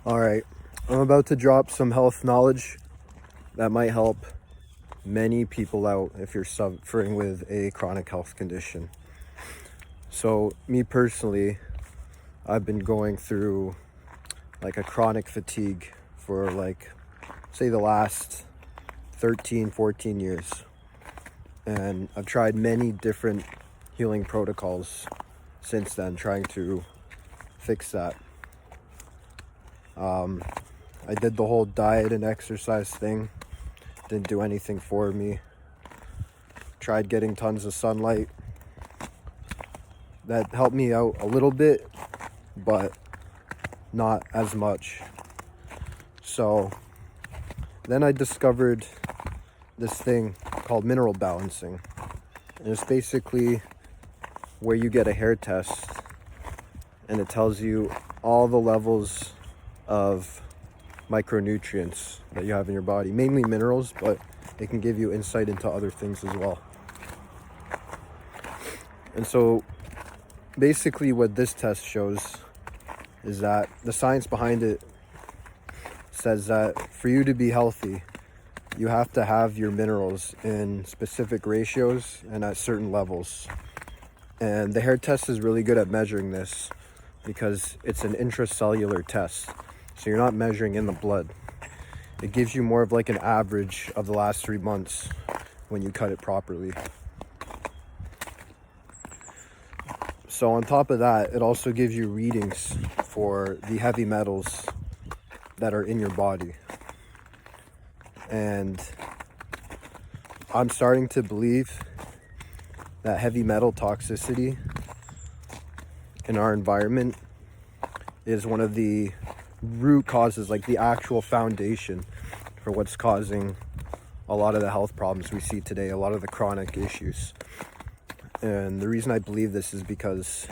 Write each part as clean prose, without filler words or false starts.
All right, I'm about to drop some health knowledge that might help many people out if you're suffering with a chronic health condition. So, me personally, I've been going through like a chronic fatigue for say the last 13, 14 years. And I've tried many different healing protocols since then, trying to fix that. I did the whole diet and exercise thing. Didn't do anything for me. Tried getting tons of sunlight. That helped me out a little bit, but not as much. So then I discovered this thing called mineral balancing. And it's basically where you get a hair test and it tells you all the levels of micronutrients that you have in your body, mainly minerals, but it can give you insight into other things as well. And so basically what this test shows is that the science behind it says that for you to be healthy, you have to have your minerals in specific ratios and at certain levels. And the hair test is really good at measuring this because it's an intracellular test. So you're not measuring in the blood. It gives you more of like an average of the last 3 months when you cut it properly. So on top of that, it also gives you readings for the heavy metals that are in your body. And I'm starting to believe that heavy metal toxicity in our environment is one of the root causes, like the actual foundation for what's causing a lot of the health problems we see today, a lot of the chronic issues. And the reason I believe this is because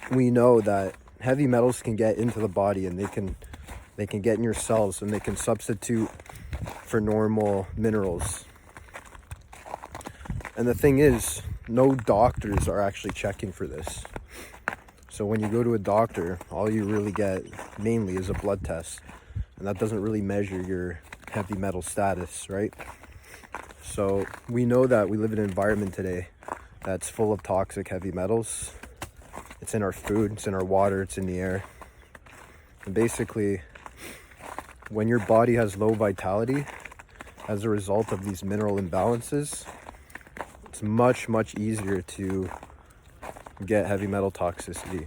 we know that heavy metals can get into the body and they can get in your cells and they can substitute for normal minerals. And the thing is, no doctors are actually checking for this. So when you go to a doctor, all you really get mainly is a blood test. And that doesn't really measure your heavy metal status, right? So we know that we live in an environment today that's full of toxic heavy metals. It's in our food, it's in our water, it's in the air. And basically, when your body has low vitality as a result of these mineral imbalances, it's much, much easier to get heavy metal toxicity.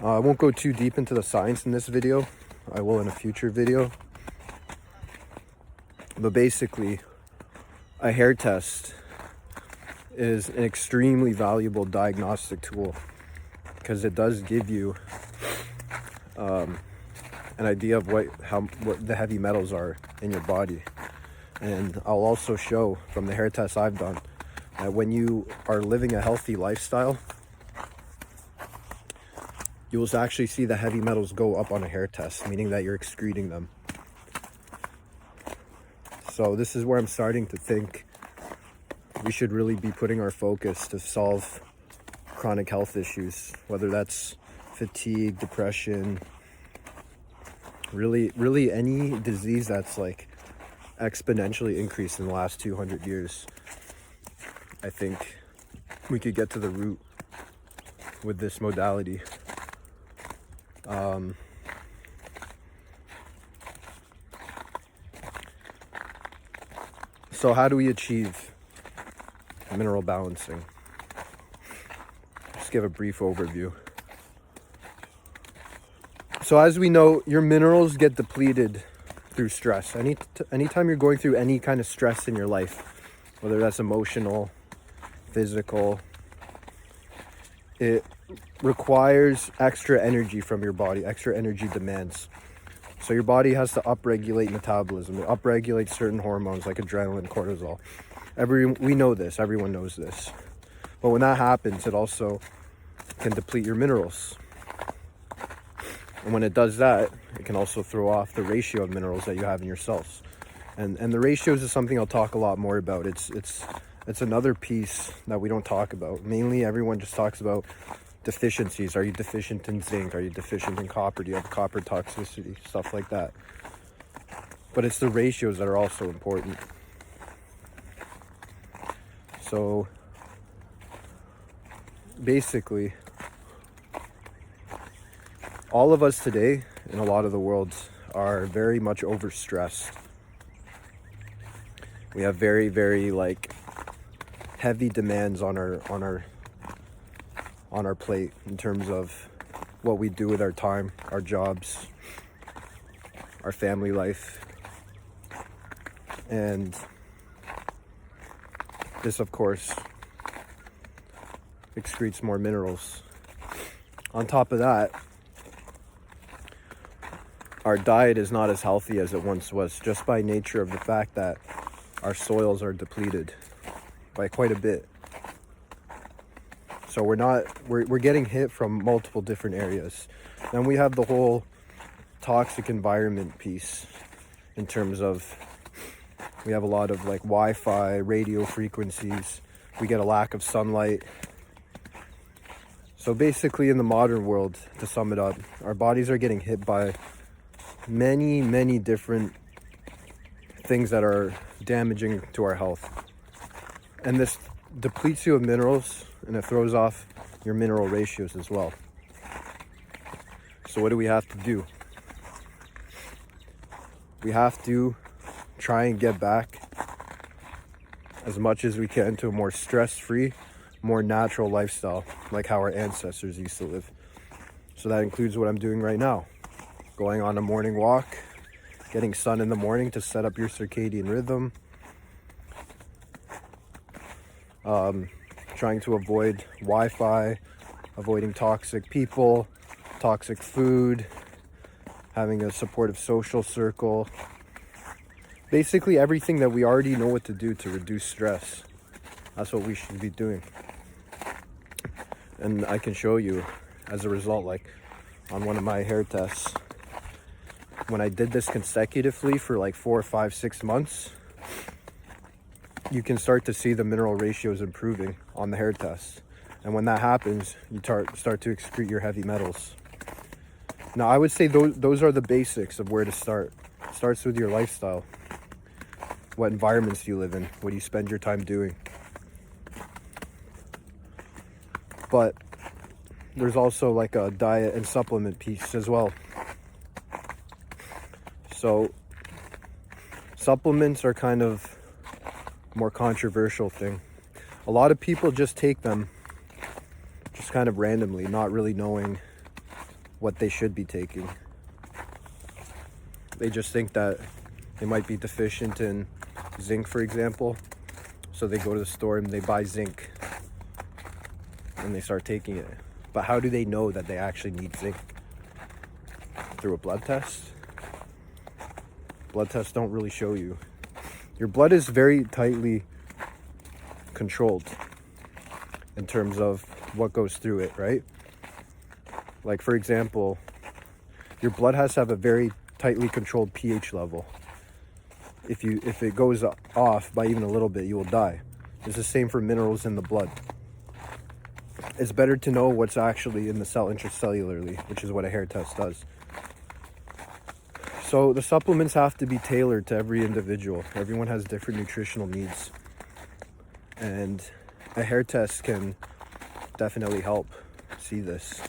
I won't go too deep into the science in this video. I will in a future video. But basically, a hair test is an extremely valuable diagnostic tool because it does give you an idea of what the heavy metals are in your body. And I'll also show from the hair tests I've done that when you are living a healthy lifestyle, you will actually see the heavy metals go up on a hair test, meaning that you're excreting them. So this is where I'm starting to think we should really be putting our focus to solve chronic health issues, whether that's fatigue, depression, really any disease that's like exponentially increased in the last 200 years. I think we could get to the root with this modality. So how do we achieve mineral balancing? Just give a brief overview. So as we know, your minerals get depleted through stress. Anytime you're going through any kind of stress in your life, whether that's emotional, physical, it requires extra energy from your body, extra energy demands. So your body has to upregulate metabolism. It upregulates certain hormones like adrenaline, cortisol. We know this, everyone knows this. But when that happens, it also can deplete your minerals. And when it does that, it can also throw off the ratio of minerals that you have in your cells. And the ratios is something I'll talk a lot more about. It's another piece that we don't talk about. Mainly everyone just talks about deficiencies. Are you deficient in zinc? Are you deficient in copper? Do you have copper toxicity? Stuff like that. But it's the ratios that are also important. So basically, all of us today in a lot of the world are very much overstressed. We have very, very heavy demands on our plate in terms of what we do with our time, our jobs, our family life. And this, of course, excretes more minerals. On top of that, our diet is not as healthy as it once was, just by nature of the fact that our soils are depleted by quite a bit. So we're getting hit from multiple different areas. Then we have the whole toxic environment piece, in terms of we have a lot of Wi-Fi, radio frequencies. We get a lack of sunlight. So basically, in the modern world, to sum it up, our bodies are getting hit by many, many different things that are damaging to our health. And this depletes you of minerals, and it throws off your mineral ratios as well. So what do we have to do? We have to try and get back as much as we can to a more stress-free, more natural lifestyle, like how our ancestors used to live. So that includes what I'm doing right now. Going on a morning walk, getting sun in the morning to set up your circadian rhythm. Trying to avoid Wi-Fi, avoiding toxic people, toxic food, having a supportive social circle. Basically everything that we already know what to do to reduce stress. That's what we should be doing. And I can show you as a result, on one of my hair tests, when I did this consecutively for 4, 5, 6 months, you can start to see the mineral ratios improving on the hair test. And when that happens, you start to excrete your heavy metals. Now, I would say those are the basics of where to start. It starts with your lifestyle. What environments do you live in? What do you spend your time doing? But there's also a diet and supplement piece as well. So supplements are kind of a more controversial thing. A lot of people just take them just kind of randomly, not really knowing what they should be taking. They just think that they might be deficient in zinc, for example. So they go to the store and they buy zinc and they start taking it. But how do they know that they actually need zinc? Through a blood test? Blood tests don't really show you. Your blood is very tightly controlled in terms of what goes through it, right? For example, your blood has to have a very tightly controlled pH level. If it goes off by even a little bit, you will die. It's the same for minerals in the blood. It's better to know what's actually in the cell intracellularly, which is what a hair test does. So the supplements have to be tailored to every individual. Everyone has different nutritional needs. And a hair test can definitely help see this.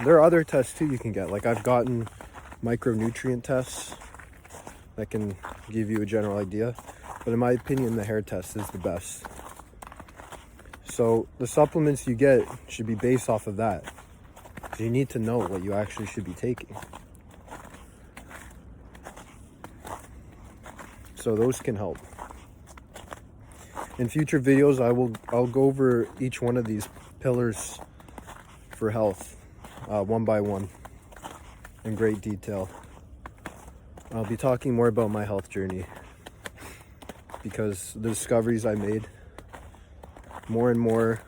There are other tests too you can get. I've gotten micronutrient tests that can give you a general idea. But in my opinion, the hair test is the best. So the supplements you get should be based off of that. So you need to know what you actually should be taking. So those can help. In future videos, I'll go over each one of these pillars for health, one by one, in great detail. I'll be talking more about my health journey because the discoveries I made, more and more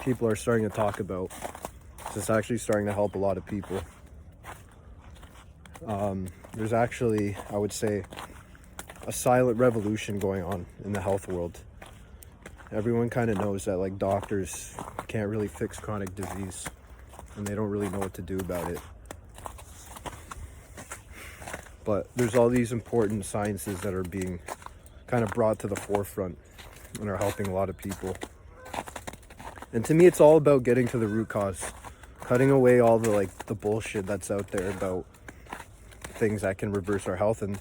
people are starting to talk about. So it's actually starting to help a lot of people. There's actually, I would say, a silent revolution going on in the health world. everyone kind of knows that like doctors can't really fix chronic disease and they don't really know what to do about it. But there's all these important sciences that are being kind of brought to the forefront and are helping a lot of people. And to me, it's all about getting to the root cause, cutting away all the like the bullshit that's out there about things that can reverse our health, and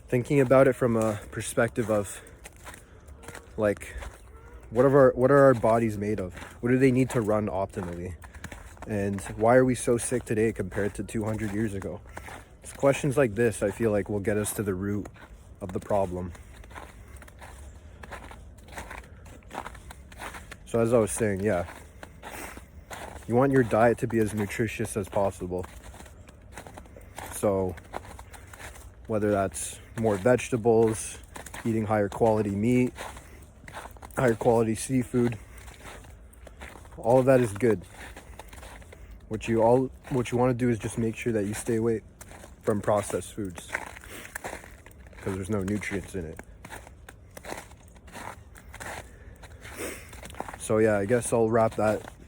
thinking about it from a perspective of like what are our bodies made of? What do they need to run optimally? And why are we so sick today compared to 200 years ago? It's questions like this I feel like will get us to the root of the problem. So as I was saying, yeah, you want your diet to be as nutritious as possible. So whether that's more vegetables, eating higher quality meat, higher quality seafood, all of that is good. What you want to do is just make sure that you stay away from processed foods because there's no nutrients in it. So yeah, I guess I'll wrap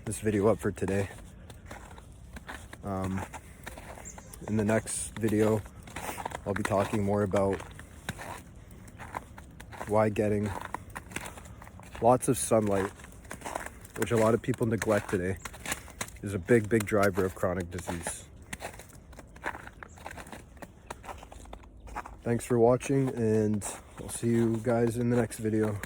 this video up for today. In the next video, I'll be talking more about why getting lots of sunlight, which a lot of people neglect today, is a big driver of chronic disease. Thanks for watching, and I'll see you guys in the next video.